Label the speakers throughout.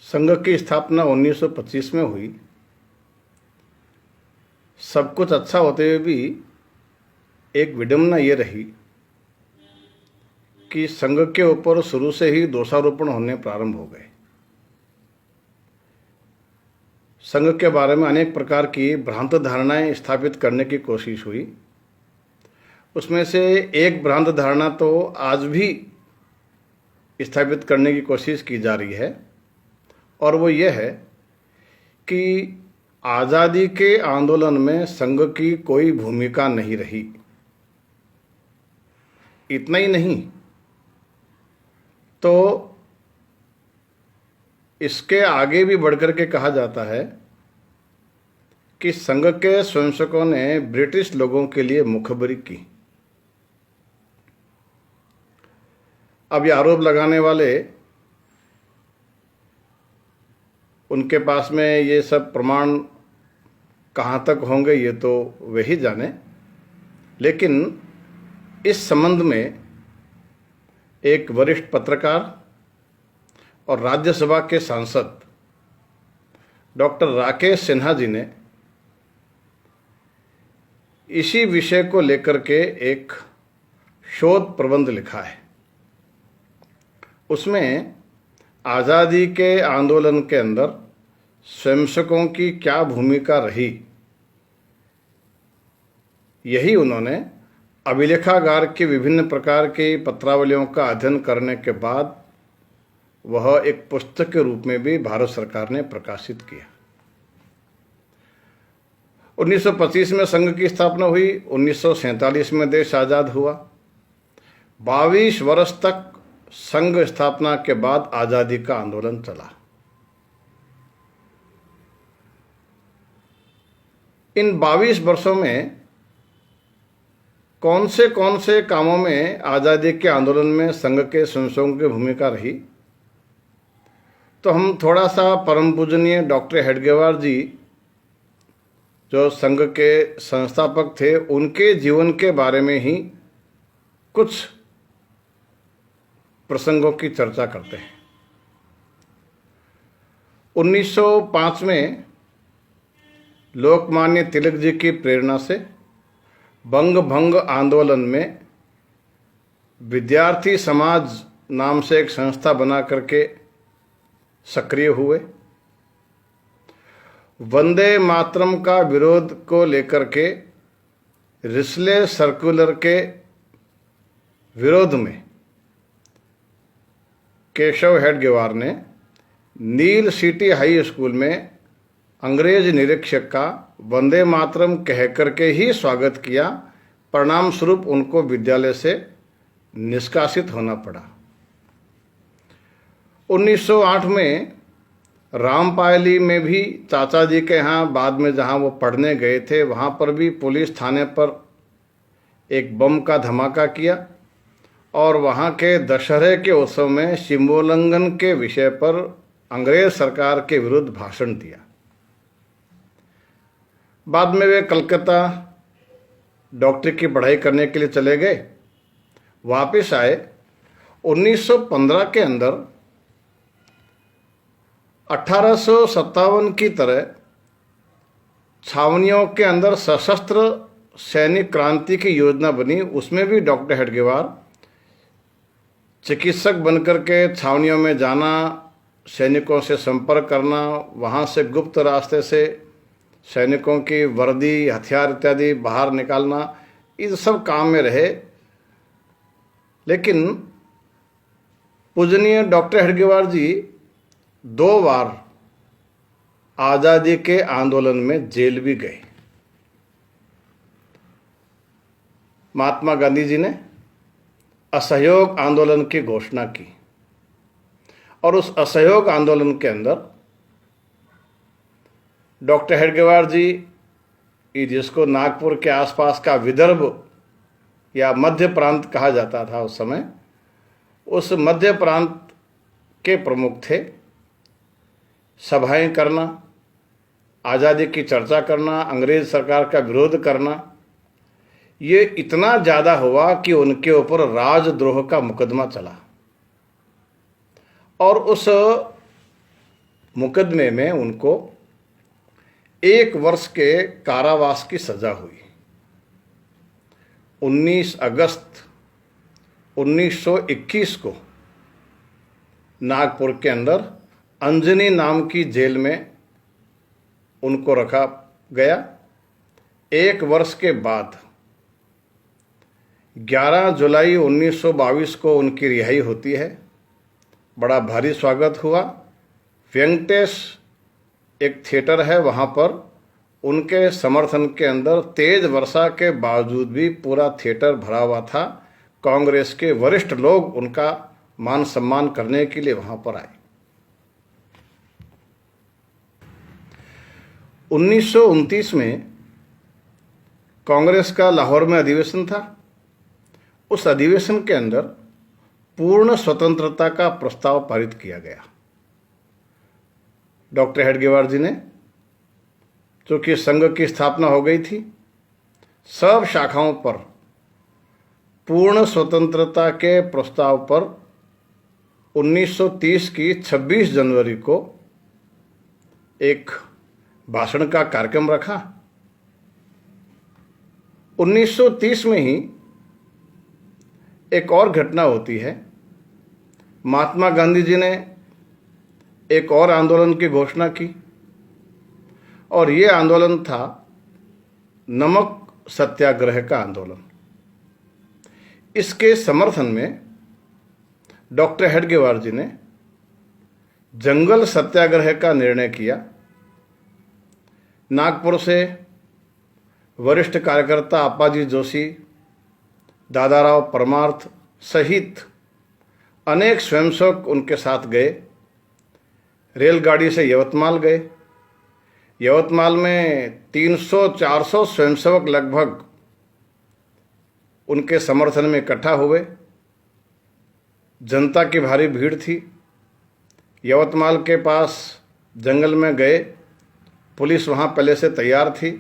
Speaker 1: संघ की स्थापना 1925 में हुई। सब कुछ अच्छा होते हुए भी एक विडंबना ये रही कि संघ के ऊपर शुरू से ही दोषारोपण होने प्रारंभ हो गए। संघ के बारे में अनेक प्रकार की भ्रांत धारणाएं स्थापित करने की कोशिश हुई। उसमें से एक भ्रांत धारणा तो आज भी स्थापित करने की कोशिश की जा रही है, और वो ये है कि आज़ादी के आंदोलन में संघ की कोई भूमिका नहीं रही। इतना ही नहीं तो इसके आगे भी बढ़कर के कहा जाता है कि संघ के स्वयंसेवकों ने ब्रिटिश लोगों के लिए मुखबरी की। अब ये आरोप लगाने वाले, उनके पास में ये सब प्रमाण कहाँ तक होंगे ये तो वे ही जाने, लेकिन इस संबंध में एक वरिष्ठ पत्रकार और राज्यसभा के सांसद डॉक्टर राकेश सिन्हा जी ने इसी विषय को लेकर के एक शोध प्रबंध लिखा है। उसमें आज़ादी के आंदोलन के अंदर स्वयंसेवकों की क्या भूमिका रही, यही उन्होंने अभिलेखागार के विभिन्न प्रकार की पत्रावलियों का अध्ययन करने के बाद वह एक पुस्तक के रूप में भी भारत सरकार ने प्रकाशित किया। 1925 में संघ की स्थापना हुई। 1947 में देश आज़ाद हुआ। 22 वर्ष तक संघ स्थापना के बाद आज़ादी का आंदोलन चला। इन 22 वर्षों में कौन से कामों में आज़ादी के आंदोलन में संघ के स्वयंसेवकों की भूमिका रही, तो हम थोड़ा सा परम पूजनीय डॉक्टर हेडगेवार जी, जो संघ के संस्थापक थे, उनके जीवन के बारे में ही कुछ प्रसंगों की चर्चा करते हैं। 1905 में लोकमान्य तिलक जी की प्रेरणा से बंग भंग आंदोलन में विद्यार्थी समाज नाम से एक संस्था बना करके सक्रिय हुए। वंदे मातरम का विरोध को लेकर के रिस्ले सर्कुलर के विरोध में केशव हेडगेवार ने नील सिटी हाई स्कूल में अंग्रेज निरीक्षक का वंदे मातरम कह करके ही स्वागत किया। परिणाम स्वरूप उनको विद्यालय से निष्कासित होना पड़ा। 1908 में रामपायली में भी चाचा जी के यहाँ बाद में जहाँ वो पढ़ने गए थे, वहाँ पर भी पुलिस थाने पर एक बम का धमाका किया और वहाँ के दशहरे के उत्सव में सीमोल्लंघन के विषय पर अंग्रेज सरकार के विरुद्ध भाषण दिया। बाद में वे कलकत्ता डॉक्टरी की पढ़ाई करने के लिए चले गए। वापस आए। 1915 के अंदर 1857 की तरह छावनियों के अंदर सशस्त्र सैनिक क्रांति की योजना बनी। उसमें भी डॉक्टर हेडगेवार चिकित्सक बनकर के छावनियों में जाना, सैनिकों से संपर्क करना, वहाँ से गुप्त रास्ते से सैनिकों की वर्दी, हथियार इत्यादि बाहर निकालना, इस सब काम में रहे। लेकिन पूजनीय डॉक्टर हेडगेवार जी 2 बार आज़ादी के आंदोलन में जेल भी गए। महात्मा गांधी जी ने असहयोग आंदोलन की घोषणा की और उस असहयोग आंदोलन के अंदर डॉक्टर हेडगेवार जी, जिसको नागपुर के आसपास का विदर्भ या मध्य प्रांत कहा जाता था उस समय, उस मध्य प्रांत के प्रमुख थे। सभाएं करना, आज़ादी की चर्चा करना, अंग्रेज सरकार का विरोध करना, ये इतना ज़्यादा हुआ कि उनके ऊपर राजद्रोह का मुकदमा चला। और उस मुकदमे में उनको 1 वर्ष के कारावास की सजा हुई। 19 अगस्त 1921 को नागपुर के अंदर अंजनी नाम की जेल में उनको रखा गया। 1 वर्ष के बाद 11 जुलाई 1922 को उनकी रिहाई होती है। बड़ा भारी स्वागत हुआ। वेंकटेश एक थिएटर है, वहाँ पर उनके समर्थन के अंदर तेज वर्षा के बावजूद भी पूरा थिएटर भरा हुआ था। कांग्रेस के वरिष्ठ लोग उनका मान सम्मान करने के लिए वहाँ पर आए। 1929 में कांग्रेस का लाहौर में अधिवेशन था। उस अधिवेशन के अंदर पूर्ण स्वतंत्रता का प्रस्ताव पारित किया गया। डॉक्टर हेडगेवार जी ने, चूंकि संघ की स्थापना हो गई थी, सब शाखाओं पर पूर्ण स्वतंत्रता के प्रस्ताव पर 1930 की 26 जनवरी को एक भाषण का कार्यक्रम रखा। 1930 में ही एक और घटना होती है। महात्मा गांधी जी ने एक और आंदोलन की घोषणा की और ये आंदोलन था नमक सत्याग्रह का आंदोलन। इसके समर्थन में डॉक्टर हेडगेवार जी ने जंगल सत्याग्रह का निर्णय किया। नागपुर से वरिष्ठ कार्यकर्ता अप्पाजी जोशी, दादाराव परमार्थ सहित अनेक स्वयंसेवक उनके साथ गए। रेलगाड़ी से यवतमाल गए। यवतमाल में 300-400 स्वयंसेवक लगभग उनके समर्थन में इकट्ठा हुए। जनता की भारी भीड़ थी। यवतमाल के पास जंगल में गए। पुलिस वहाँ पहले से तैयार थी।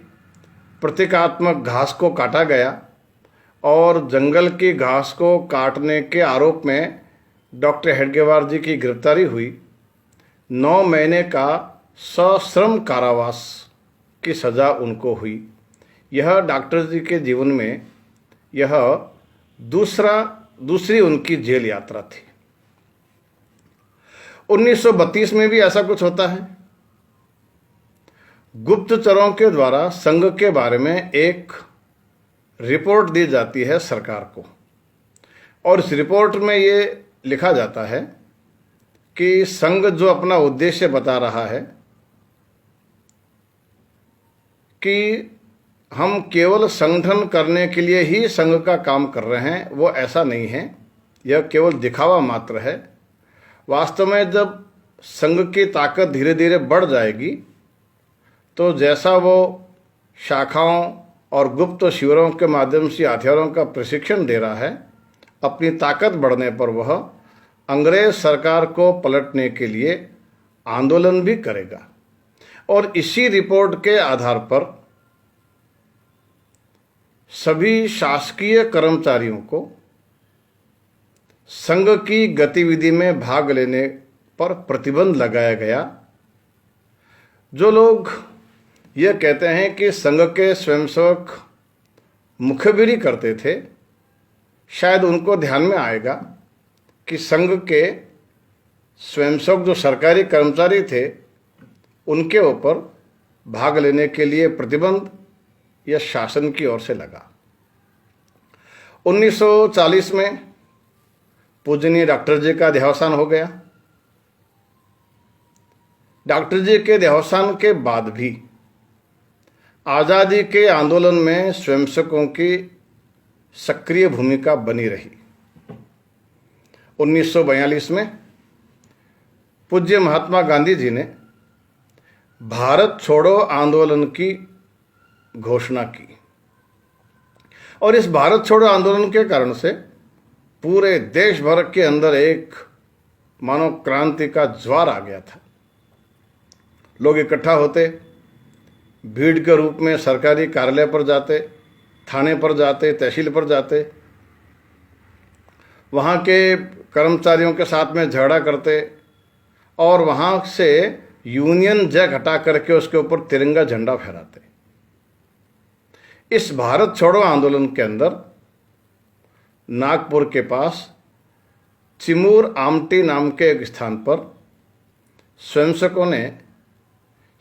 Speaker 1: प्रतीकात्मक घास को काटा गया और जंगल की घास को काटने के आरोप में डॉक्टर हेडगेवार जी की गिरफ्तारी हुई। 9 महीने का सश्रम कारावास की सज़ा उनको हुई। यह डॉक्टर जी के जीवन में यह दूसरी उनकी जेल यात्रा थी। 1932 में भी ऐसा कुछ होता है। गुप्तचरों के द्वारा संघ के बारे में एक रिपोर्ट दी जाती है सरकार को और इस रिपोर्ट में ये लिखा जाता है कि संघ जो अपना उद्देश्य बता रहा है कि हम केवल संगठन करने के लिए ही संघ का काम कर रहे हैं, वो ऐसा नहीं है। यह केवल दिखावा मात्र है। वास्तव में जब संघ की ताकत धीरे धीरे बढ़ जाएगी तो जैसा वो शाखाओं और गुप्त शिविरों के माध्यम से हथियारों का प्रशिक्षण दे रहा है, अपनी ताकत बढ़ने पर वह अंग्रेज सरकार को पलटने के लिए आंदोलन भी करेगा। और इसी रिपोर्ट के आधार पर सभी शासकीय कर्मचारियों को संघ की गतिविधि में भाग लेने पर प्रतिबंध लगाया गया। जो लोग यह कहते हैं कि संघ के स्वयंसेवक मुखबिरी करते थे, शायद उनको ध्यान में आएगा कि संघ के स्वयंसेवक जो सरकारी कर्मचारी थे उनके ऊपर भाग लेने के लिए प्रतिबंध यह शासन की ओर से लगा। 1940 में पूजनीय डॉक्टर जी का देहावसान हो गया। डॉक्टर जी के देहावसान के बाद भी आज़ादी के आंदोलन में स्वयंसेवकों की सक्रिय भूमिका बनी रही। 1942 में पूज्य महात्मा गांधी जी ने भारत छोड़ो आंदोलन की घोषणा की और इस भारत छोड़ो आंदोलन के कारण से पूरे देश भर के अंदर एक मानव क्रांति का ज्वार आ गया था। लोग इकट्ठा होते, भीड़ के रूप में सरकारी कार्यालय पर जाते, थाने पर जाते, तहसील पर जाते, वहाँ के कर्मचारियों के साथ में झगड़ा करते और वहाँ से यूनियन जैक हटा करके उसके ऊपर तिरंगा झंडा फहराते। इस भारत छोड़ो आंदोलन के अंदर नागपुर के पास चिमूर आमटी नाम के एक स्थान पर स्वयंसेवकों ने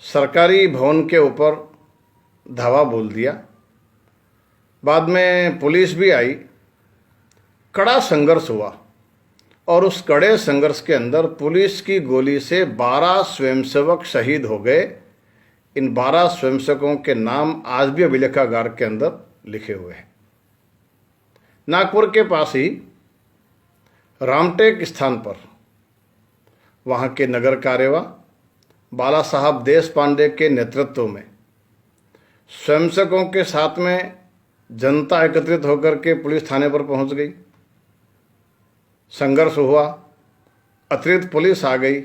Speaker 1: सरकारी भवन के ऊपर धावा बोल दिया। बाद में पुलिस भी आई, कड़ा संघर्ष हुआ और उस कड़े संघर्ष के अंदर पुलिस की गोली से 12 स्वयंसेवक शहीद हो गए। इन 12 स्वयंसेवकों के नाम आज भी अभिलेखागार के अंदर लिखे हुए हैं। नागपुर के पास ही रामटेक स्थान पर वहाँ के नगर कार्यवाह बाला साहब देश पांडे के नेतृत्व में स्वयंसेवकों के साथ में जनता एकत्रित होकर के पुलिस थाने पर पहुंच गई। संघर्ष हुआ, अतिरिक्त पुलिस आ गई,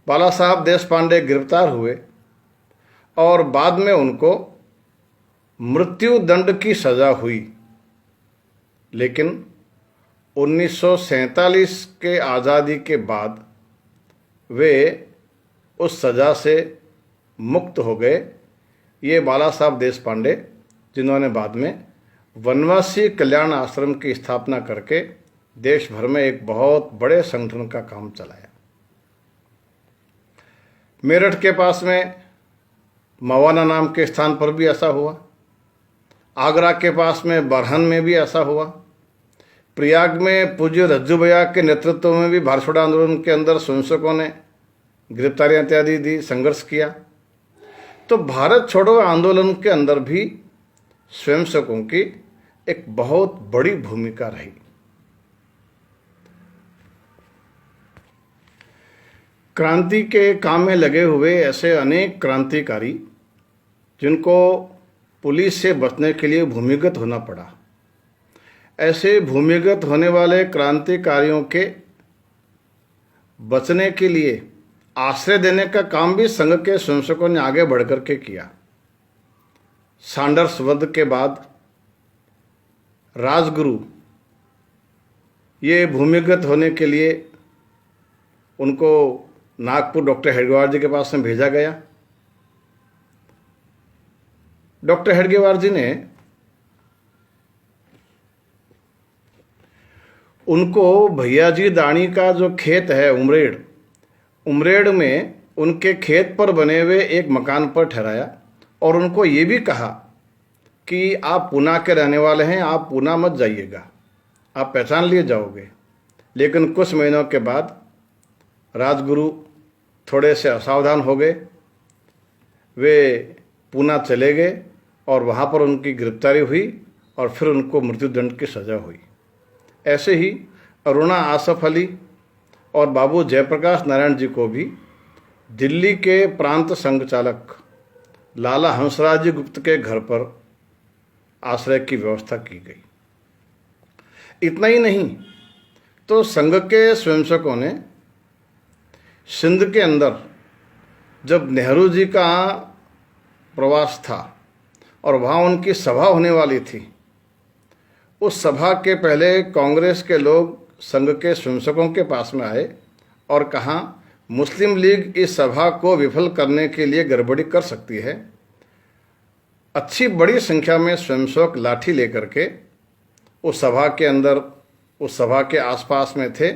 Speaker 1: बाला साहब देश पांडे गिरफ्तार हुए और बाद में उनको मृत्यु दंड की सजा हुई। लेकिन 1947 के आज़ादी के बाद वे उस सजा से मुक्त हो गए। ये बाला साहब देश पांडे, जिन्होंने बाद में वनवासी कल्याण आश्रम की स्थापना करके देश भर में एक बहुत बड़े संगठन का काम चलाया। मेरठ के पास में मवाना नाम के स्थान पर भी ऐसा हुआ। आगरा के पास में बरहन में भी ऐसा हुआ। प्रयाग में पूज्य रज्जू भैया के नेतृत्व में भी भारत छोड़ो आंदोलन के अंदर स्वयंसेवकों ने गिरफ्तारियां इत्यादि दी, संघर्ष किया। तो भारत छोड़ो आंदोलन के अंदर भी स्वयंसेवकों की एक बहुत बड़ी भूमिका रही। क्रांति के काम में लगे हुए ऐसे अनेक क्रांतिकारी जिनको पुलिस से बचने के लिए भूमिगत होना पड़ा, ऐसे भूमिगत होने वाले क्रांतिकारियों के बचने के लिए आश्रय देने का काम भी संघ के स्वयंसेवकों ने आगे बढ़कर के किया। सैंडर्स वध के बाद राजगुरु ये भूमिगत होने के लिए उनको नागपुर डॉक्टर हेडगेवार जी के पास में भेजा गया। डॉक्टर हेडगेवार जी ने उनको भैयाजी दाणी का जो खेत है उमरेड़ में उनके खेत पर बने हुए एक मकान पर ठहराया और उनको ये भी कहा कि आप पूना के रहने वाले हैं, आप पूना मत जाइएगा, आप पहचान लिए जाओगे। लेकिन कुछ महीनों के बाद राजगुरु थोड़े से असावधान हो गए, वे पूना चले गए और वहाँ पर उनकी गिरफ्तारी हुई और फिर उनको मृत्युदंड की सज़ा हुई। ऐसे ही अरुणा आसफ अली और बाबू जयप्रकाश नारायण जी को भी दिल्ली के प्रांत संघ चालक लाला हंसराज गुप्त के घर पर आश्रय की व्यवस्था की गई। इतना ही नहीं तो संघ के स्वयंसेवकों ने सिंध के अंदर जब नेहरू जी का प्रवास था और वहाँ उनकी सभा होने वाली थी, उस सभा के पहले कांग्रेस के लोग संघ के स्वयंसेवकों के पास में आए और कहा मुस्लिम लीग इस सभा को विफल करने के लिए गड़बड़ी कर सकती है। अच्छी बड़ी संख्या में स्वयंसेवक लाठी लेकर के उस सभा के अंदर, उस सभा के आसपास में थे।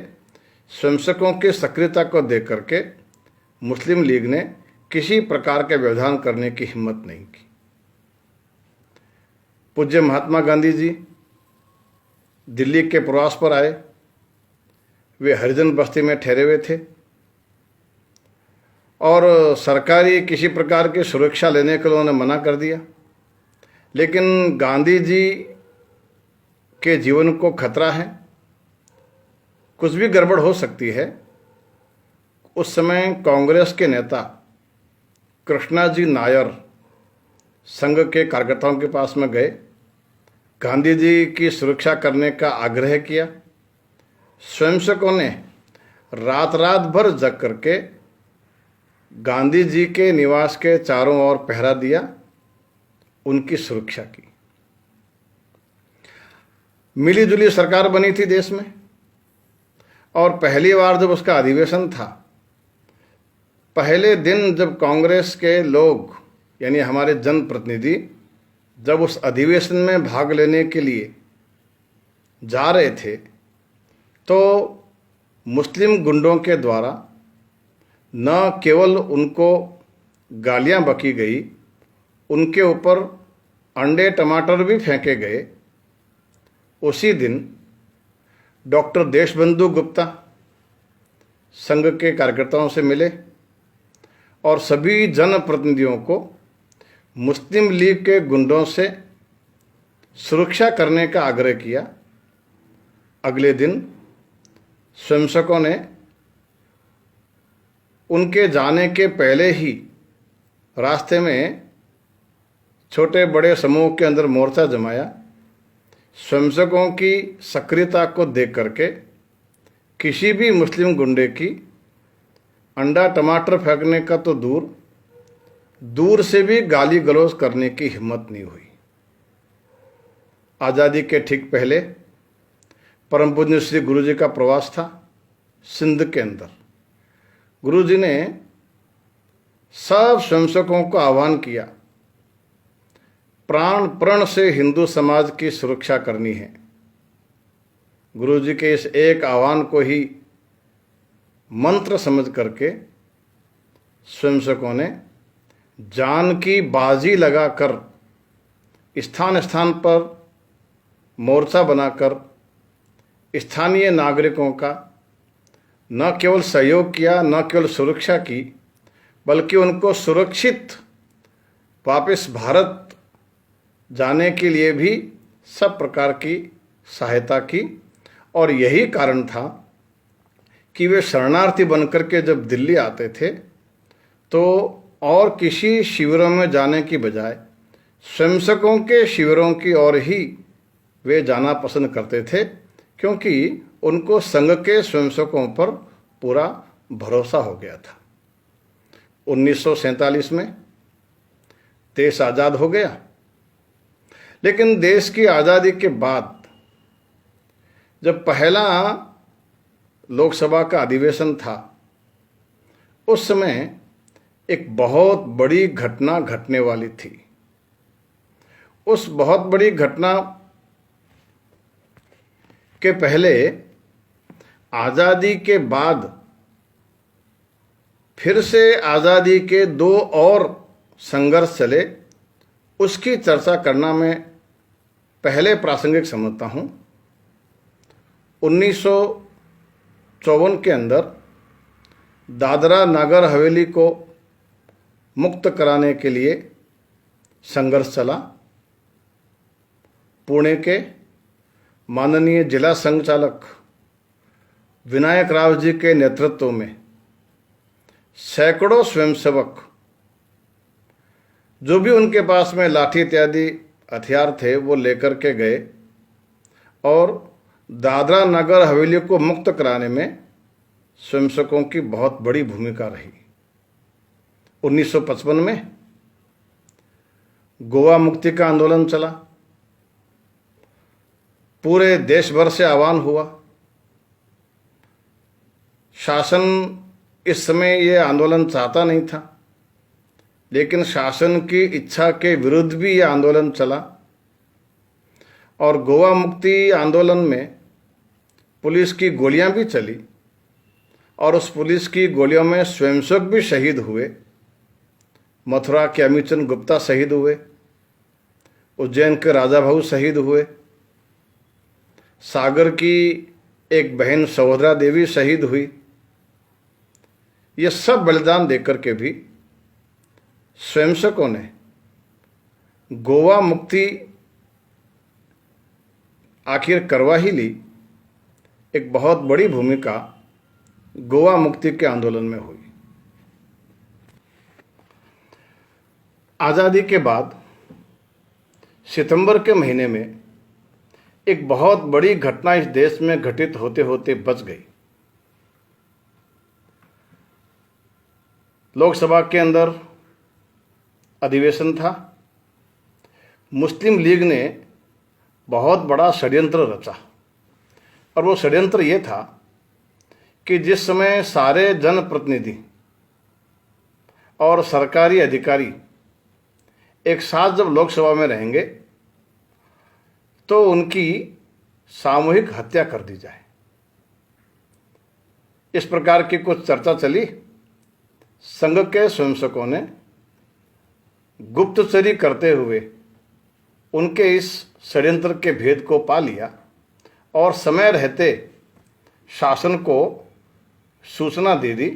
Speaker 1: स्वयंसेवकों की सक्रियता को देख करके मुस्लिम लीग ने किसी प्रकार के व्यवधान करने की हिम्मत नहीं की। पूज्य महात्मा गांधी जी दिल्ली के प्रवास पर आए। वे हरिजन बस्ती में ठहरे हुए थे और सरकारी किसी प्रकार की सुरक्षा लेने के लिए उन्होंने मना कर दिया। लेकिन गांधी जी के जीवन को खतरा है, कुछ भी गड़बड़ हो सकती है। उस समय कांग्रेस के नेता कृष्णाजी नायर संघ के कार्यकर्ताओं के पास में गए, गांधी जी की सुरक्षा करने का आग्रह किया। स्वयंसेवकों ने रात भर जग करके गांधी जी के निवास के चारों ओर पहरा दिया, उनकी सुरक्षा की। मिली जुली सरकार बनी थी देश में और पहली बार जब उसका अधिवेशन था पहले दिन जब कांग्रेस के लोग यानी हमारे जनप्रतिनिधि जब उस अधिवेशन में भाग लेने के लिए जा रहे थे तो मुस्लिम गुंडों के द्वारा न केवल उनको गालियां बकी गई, उनके ऊपर अंडे टमाटर भी फेंके गए। उसी दिन डॉक्टर देशबंधु गुप्ता संघ के कार्यकर्ताओं से मिले और सभी जनप्रतिनिधियों को मुस्लिम लीग के गुंडों से सुरक्षा करने का आग्रह किया। अगले दिन स्वयंसेवकों ने उनके जाने के पहले ही रास्ते में छोटे बड़े समूह के अंदर मोर्चा जमाया। स्वयंसेवकों की सक्रियता को देख करके किसी भी मुस्लिम गुंडे की अंडा टमाटर फेंकने का तो दूर से भी गाली गलौज करने की हिम्मत नहीं हुई। आज़ादी के ठीक पहले परम पूज्य श्री गुरु जी का प्रवास था सिंध के अंदर। गुरु जी ने सब स्वयंसेवकों को आह्वान किया, प्राण प्रण से हिंदू समाज की सुरक्षा करनी है। गुरु जी के इस एक आह्वान को ही मंत्र समझ करके स्वयंसेवकों ने जान की बाजी लगाकर स्थान स्थान पर मोर्चा बनाकर स्थानीय नागरिकों का न केवल सहयोग किया, न केवल सुरक्षा की, बल्कि उनको सुरक्षित वापस भारत जाने के लिए भी सब प्रकार की सहायता की। और यही कारण था कि वे शरणार्थी बनकर के जब दिल्ली आते थे तो और किसी शिविरों में जाने की बजाय स्वयंसेवकों के शिविरों की ओर ही वे जाना पसंद करते थे, क्योंकि उनको संघ के स्वयंसेवकों पर पूरा भरोसा हो गया था। 1947 में देश आज़ाद हो गया, लेकिन देश की आज़ादी के बाद जब पहला लोकसभा का अधिवेशन था, उस समय एक बहुत बड़ी घटना घटने वाली थी। उस बहुत बड़ी घटना के पहले आज़ादी के बाद फिर से आज़ादी के 2 और संघर्ष चले, उसकी चर्चा करना मैं पहले प्रासंगिक समझता हूँ। 1954 के अंदर दादरा नगर हवेली को मुक्त कराने के लिए संघर्ष चला। पुणे के माननीय जिला संघ चालक विनायक राव जी के नेतृत्व में सैकड़ों स्वयंसेवक, जो भी उनके पास में लाठी इत्यादि हथियार थे, वो लेकर के गए और दादरा नगर हवेली को मुक्त कराने में स्वयंसेवकों की बहुत बड़ी भूमिका रही। 1955 में गोवा मुक्ति का आंदोलन चला, पूरे देश भर से आह्वान हुआ। शासन इस समय ये आंदोलन चाहता नहीं था, लेकिन शासन की इच्छा के विरुद्ध भी ये आंदोलन चला और गोवा मुक्ति आंदोलन में पुलिस की गोलियां भी चली और उस पुलिस की गोलियों में स्वयंसेवक भी शहीद हुए। मथुरा के अमीचंद गुप्ता शहीद हुए, उज्जैन के राजा भाऊ शहीद हुए, सागर की एक बहन सहोदरा देवी शहीद हुई। ये सब बलिदान देकर के भी स्वयंसेवकों ने गोवा मुक्ति आखिर करवा ही ली। एक बहुत बड़ी भूमिका गोवा मुक्ति के आंदोलन में हुई। आज़ादी के बाद सितंबर के महीने में एक बहुत बड़ी घटना इस देश में घटित होते होते बच गई। लोकसभा के अंदर अधिवेशन था। मुस्लिम लीग ने बहुत बड़ा षड्यंत्र रचा और वो षड्यंत्र ये था कि जिस समय सारे जनप्रतिनिधि और सरकारी अधिकारी एक साथ जब लोकसभा में रहेंगे तो उनकी सामूहिक हत्या कर दी जाए। इस प्रकार की कुछ चर्चा चली। संघ के स्वयंसेवकों ने गुप्तचरी करते हुए उनके इस षड्यंत्र के भेद को पा लिया और समय रहते शासन को सूचना दे दी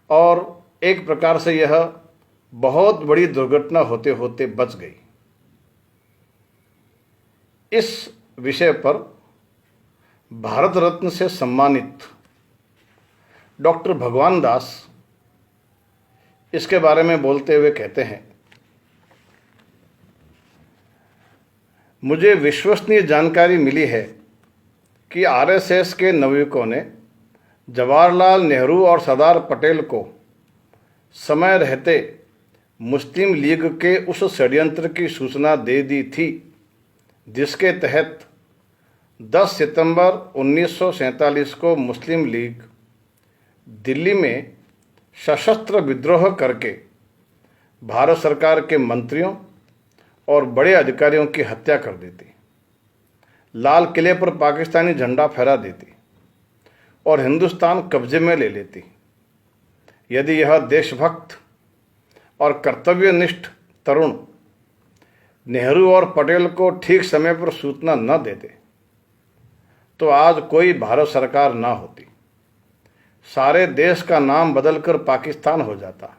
Speaker 1: और एक प्रकार से यह बहुत बड़ी दुर्घटना होते होते बच गई। इस विषय पर भारत रत्न से सम्मानित डॉक्टर भगवान दास इसके बारे में बोलते हुए कहते हैं, मुझे विश्वसनीय जानकारी मिली है कि आरएसएस के नवयुवकों ने जवाहरलाल नेहरू और सरदार पटेल को समय रहते मुस्लिम लीग के उस षड्यंत्र की सूचना दे दी थी जिसके तहत 10 सितंबर 1947 को मुस्लिम लीग दिल्ली में सशस्त्र विद्रोह करके भारत सरकार के मंत्रियों और बड़े अधिकारियों की हत्या कर देती, लाल किले पर पाकिस्तानी झंडा फहरा देती और हिंदुस्तान कब्जे में ले लेती। यदि यह देशभक्त और कर्तव्यनिष्ठ तरुण नेहरू और पटेल को ठीक समय पर सूचना न देते तो आज कोई भारत सरकार ना होती, सारे देश का नाम बदलकर पाकिस्तान हो जाता,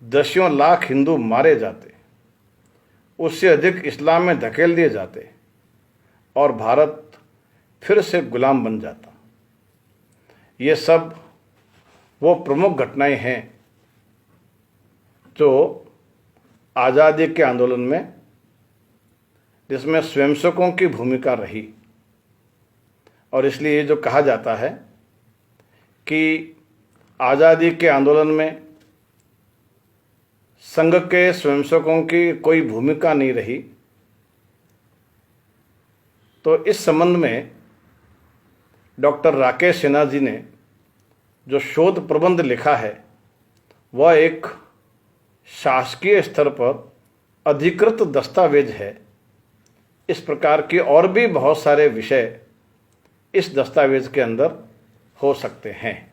Speaker 1: दसियों लाख हिंदू मारे जाते, उससे अधिक इस्लाम में धकेल दिए जाते और भारत फिर से गुलाम बन जाता। ये सब वो प्रमुख घटनाएं हैं जो आज़ादी के आंदोलन में जिसमें स्वयंसेवकों की भूमिका रही और इसलिए जो कहा जाता है कि आज़ादी के आंदोलन में संघ के स्वयंसेवकों की कोई भूमिका नहीं रही। तो इस संबंध में डॉक्टर राकेश सिन्हा जी ने जो शोध प्रबंध लिखा है वह एक शासकीय स्तर पर अधिकृत दस्तावेज है। इस प्रकार के और भी बहुत सारे विषय इस दस्तावेज के अंदर हो सकते हैं।